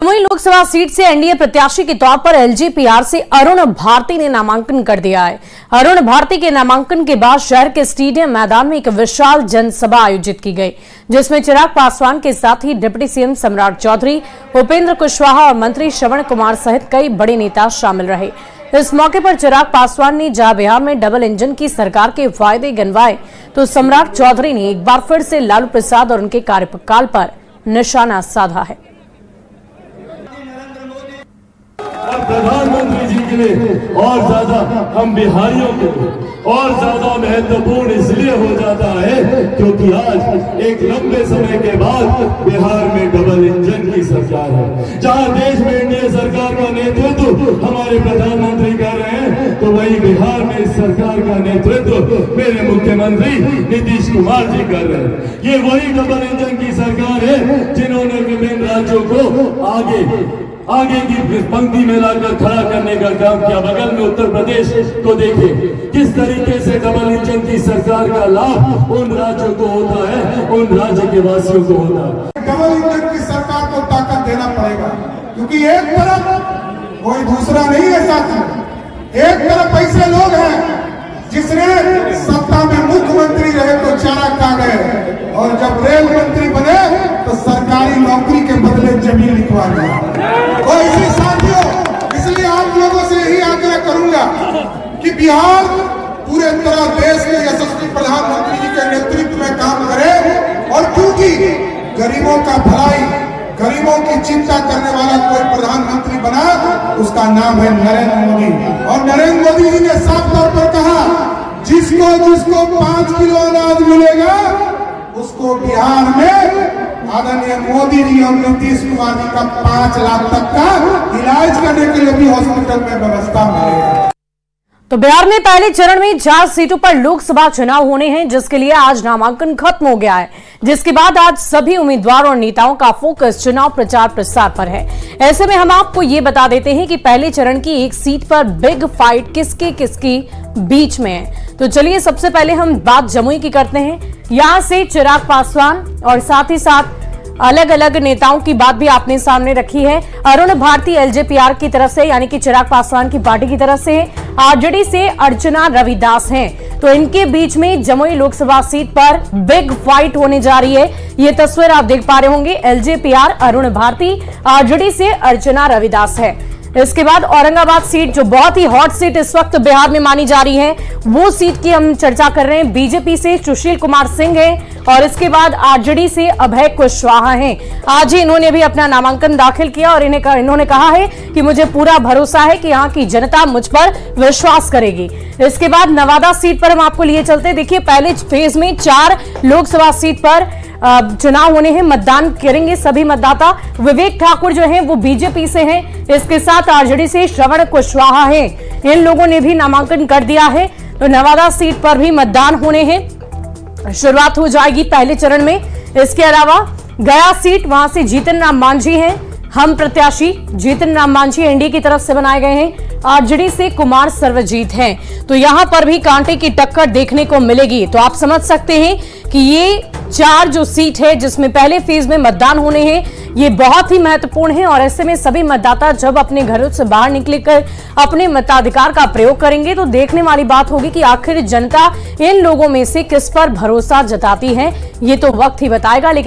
वहीं लोकसभा सीट से एनडीए प्रत्याशी के तौर पर एलजेपीआर से अरुण भारती ने नामांकन कर दिया है। अरुण भारती के नामांकन के बाद शहर के स्टेडियम मैदान में एक विशाल जनसभा आयोजित की गई, जिसमें चिराग पासवान के साथ ही डिप्टी सीएम सम्राट चौधरी, उपेंद्र कुशवाहा और मंत्री श्रवण कुमार सहित कई बड़े नेता शामिल रहे। इस मौके पर चिराग पासवान ने जहां बिहार में डबल इंजन की सरकार के फायदे गिनवाए, तो सम्राट चौधरी ने एक बार फिर से लालू प्रसाद और उनके कार्यकाल पर निशाना साधा है। प्रधानमंत्री जी के लिए और ज्यादा हम बिहारियों को और ज्यादा महत्वपूर्ण इसलिए हो जाता है क्योंकि आज एक लंबे समय के बाद बिहार में डबल इंजन की सरकार है। जहां देश में एनडीए सरकार का नेतृत्व हमारे प्रधानमंत्री कर रहे हैं, तो वही बिहार में इस सरकार का नेतृत्व मेरे मुख्यमंत्री नीतीश कुमार जी कर रहे हैं। ये वही डबल इंजन की सरकार है जिन्होंने विभिन्न राज्यों को आगे की पंक्ति में लाकर खड़ा करने का काम किया। बगल में उत्तर प्रदेश को देखिए, किस तरीके से डबल इंजन की सरकार का लाभ उन राज्यों को होता है, उन राज्य के वासियों को होता है। डबल इंजन की सरकार को ताकत देना पड़ेगा, क्योंकि एक तरफ कोई दूसरा नहीं है साथी, एक तरफ ऐसे लोग हैं जिसने सत्ता में मुख्यमंत्री रहे तो चारा खा गए, और जब रेल मंत्री बने तो सरकारी नौकरी के बदले जमीन लिखवा दिया। तो ऐसे साथियों, इसलिए आप लोगों से यही आग्रह करूंगा कि बिहार पूरे तरह देश के यशस्वी प्रधानमंत्री जी के नेतृत्व में काम करे, और क्योंकि गरीबों का भलाई, गरीबों की चिंता करने वाला कोई प्रधानमंत्री बना, उसका नाम है नरेंद्र मोदी। और नरेंद्र मोदी जी ने साफ तौर पर कहा, जिसको 5 किलो अनाज मिलेगा उसको बिहार में आदरणीय मोदी जी और नीतीश कुमार जी का 5 लाख तक का इलाज करने के लिए भी हॉस्पिटल में व्यवस्था मिलेगा। तो बिहार में पहले चरण में 4 सीटों पर लोकसभा चुनाव होने हैं, जिसके लिए आज नामांकन खत्म हो गया है, जिसके बाद आज सभी उम्मीदवार और नेताओं का फोकस चुनाव प्रचार प्रसार पर है। ऐसे में हम आपको ये बता देते हैं कि पहले चरण की एक सीट पर बिग फाइट किसके बीच में है। तो चलिए सबसे पहले हम बात जमुई की करते हैं। यहां से चिराग पासवान और साथ ही साथ अलग अलग नेताओं की बात भी आपने सामने रखी है। अरुण भारती एलजेपीआर की तरफ से, यानी कि चिराग पासवान की पार्टी की तरफ से, आरजेडी से अर्चना रविदास हैं। तो इनके बीच में जमुई लोकसभा सीट पर बिग फाइट होने जा रही है। ये तस्वीर आप देख पा रहे होंगे, एलजेपीआर अरुण भारती, आरजेडी से अर्चना रविदास है। इसके बाद औरंगाबाद सीट, जो बहुत ही हॉट सीट इस वक्त बिहार में मानी जा रही है, वो सीट की हम चर्चा कर रहे हैं। बीजेपी से सुशील कुमार सिंह हैं, और इसके बाद आरजेडी से अभय कुशवाहा हैं। आज ही इन्होंने भी अपना नामांकन दाखिल किया और इन्होंने कहा है कि मुझे पूरा भरोसा है कि यहाँ की जनता मुझ पर विश्वास करेगी। इसके बाद नवादा सीट पर हम आपको लिए चलते। देखिए, पहले फेज में 4 लोकसभा सीट पर चुनाव होने हैं, मतदान करेंगे सभी मतदाता। विवेक ठाकुर जो हैं वो बीजेपी से हैं, इसके साथ आरजेडी से श्रवण कुशवाहा हैं। इन लोगों ने भी नामांकन कर दिया है। तो नवादा सीट पर भी मतदान होने हैं, शुरुआत हो जाएगी पहले चरण में। इसके अलावा गया सीट, वहां से जीतन राम मांझी हैं, हम प्रत्याशी जीतन राम मांझी एनडीए की तरफ से बनाए गए हैं। आरजेडी से कुमार सर्वजीत हैं। तो यहां पर भी कांटे की टक्कर देखने को मिलेगी। तो आप समझ सकते हैं कि ये 4 जो सीट है जिसमें पहले फेज में मतदान होने हैं, ये बहुत ही महत्वपूर्ण है। और ऐसे में सभी मतदाता जब अपने घरों से बाहर निकलकर अपने मताधिकार का प्रयोग करेंगे, तो देखने वाली बात होगी कि आखिर जनता इन लोगों में से किस पर भरोसा जताती है। ये तो वक्त ही बताएगा। लेकिन